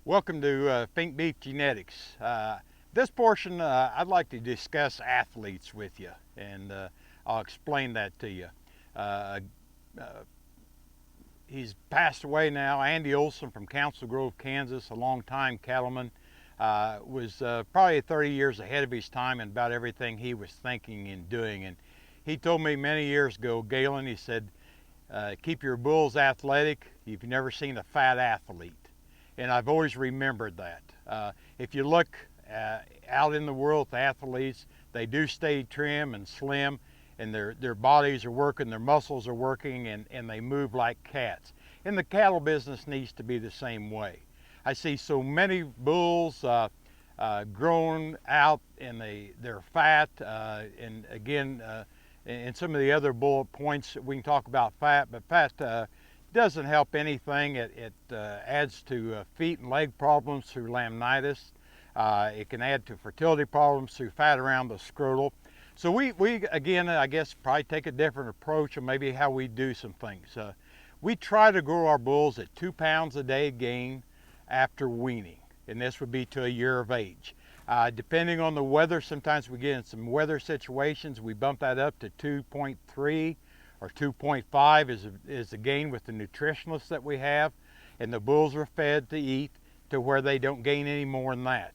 Welcome to Fink Beef Genetics. This portion, I'd like to discuss athletes with you, and I'll explain that to you. Uh, uh, he's passed away now. Andy Olson from Council Grove, Kansas, a long-time cattleman, was probably 30 years ahead of his time in about everything he was thinking and doing. And he told me many years ago, Galen, he said, keep your bulls athletic. You've never seen a fat athlete. And I've always remembered that. If you look out in the world at athletes, they do stay trim and slim, and their bodies are working, their muscles are working, and they move like cats. And the cattle business needs to be the same way. I see so many bulls grown out, and they're fat, and again, and some of the other bullet points, we can talk about fat, but fat doesn't help anything. It adds to feet and leg problems through laminitis. It can add to fertility problems through fat around the scrotal. So we again, I guess, probably take a different approach on maybe how we do some things. We try to grow our bulls at 2 pounds a day gain after weaning, and this would be to a year of age. Depending on the weather, sometimes we get in some weather situations, we bump that up to 2.3 or 2.5 is the gain with the nutritionalists that we have, and the bulls are fed to eat to where they don't gain any more than that.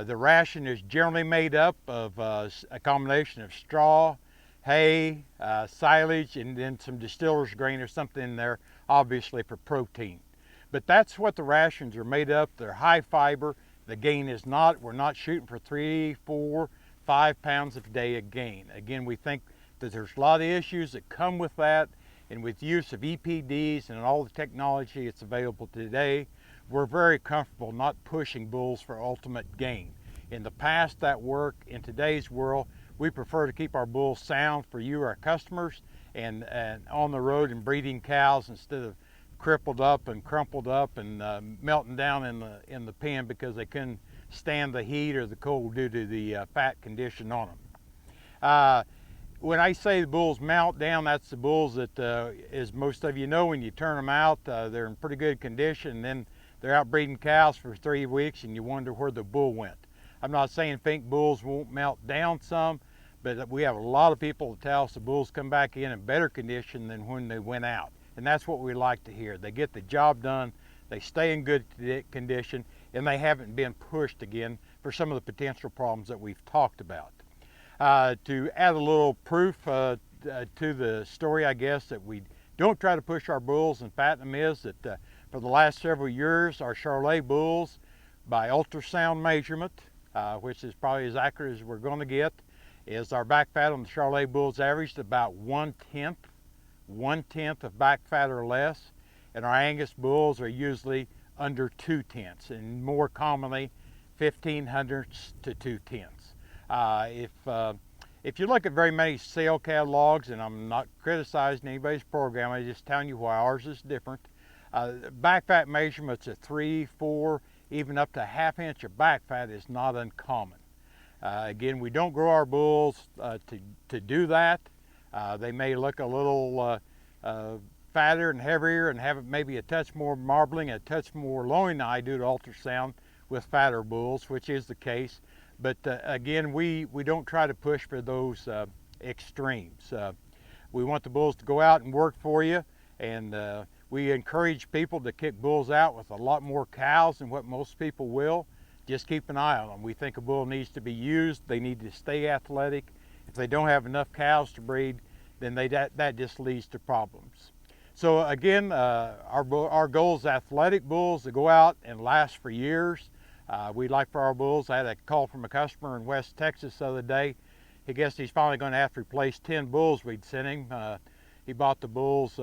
The ration is generally made up of a combination of straw, hay, silage, and then some distiller's grain or something in there, obviously for protein. But that's what the rations are made up. They're high fiber. The gain is not, we're not shooting for 3, 4, 5 pounds a day of gain. Again, we think that there's a lot of issues that come with that, and with use of EPDs and all the technology that's available today, we're very comfortable not pushing bulls for ultimate gain. In the past, that worked. In today's world, we prefer to keep our bulls sound for you, our customers, and on the road and breeding cows instead of crippled up and crumpled up and melting down in the pen because they couldn't stand the heat or the cold due to the fat condition on them. When I say the bulls melt down, that's the bulls that, as most of you know, when you turn them out, they're in pretty good condition, and then they're out breeding cows for 3 weeks and you wonder where the bull went. I'm not saying Fink bulls won't melt down some, but we have a lot of people that tell us the bulls come back in better condition than when they went out. And that's what we like to hear. They get the job done, they stay in good condition, and they haven't been pushed again for some of the potential problems that we've talked about. To add a little proof to the story, I guess, that we don't try to push our bulls and fatten them is that for the last several years, our Charolais bulls, by ultrasound measurement, which is probably as accurate as we're going to get, is our back fat on the Charolais bulls averaged about 1/10 of back fat or less, and our Angus bulls are usually under 2/10, and more commonly 1/1500ths to 2/10. If you look at very many sale catalogs, and I'm not criticizing anybody's program, I'm just telling you why ours is different. Back fat measurements of 3, 4, even up to a ½ inch of back fat is not uncommon. Again, we don't grow our bulls to do that. They may look a little fatter and heavier and have maybe a touch more marbling, a touch more loin eye due to ultrasound with fatter bulls, which is the case. But again, we don't try to push for those extremes. We want the bulls to go out and work for you, and we encourage people to kick bulls out with a lot more cows than what most people will. Just keep an eye on them. We think a bull needs to be used. They need to stay athletic. If they don't have enough cows to breed, then that just leads to problems. So again, our goal is athletic bulls to go out and last for years. We'd like for our bulls. I had a call from a customer in West Texas the other day. He guessed he's finally going to have to replace 10 bulls we'd sent him. He bought the bulls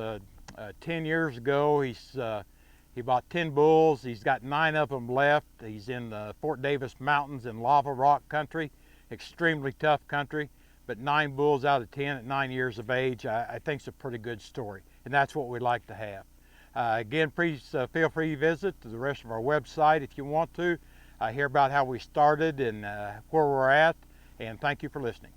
10 years ago. He bought 10 bulls. He's got 9 of them left. He's in the Fort Davis Mountains in lava rock country, extremely tough country. But 9 bulls out of 10 at 9 years of age, I think is a pretty good story, and that's what we'd like to have. Again, please feel free to visit the rest of our website if you want to. Hear about how we started and where we're at, and thank you for listening.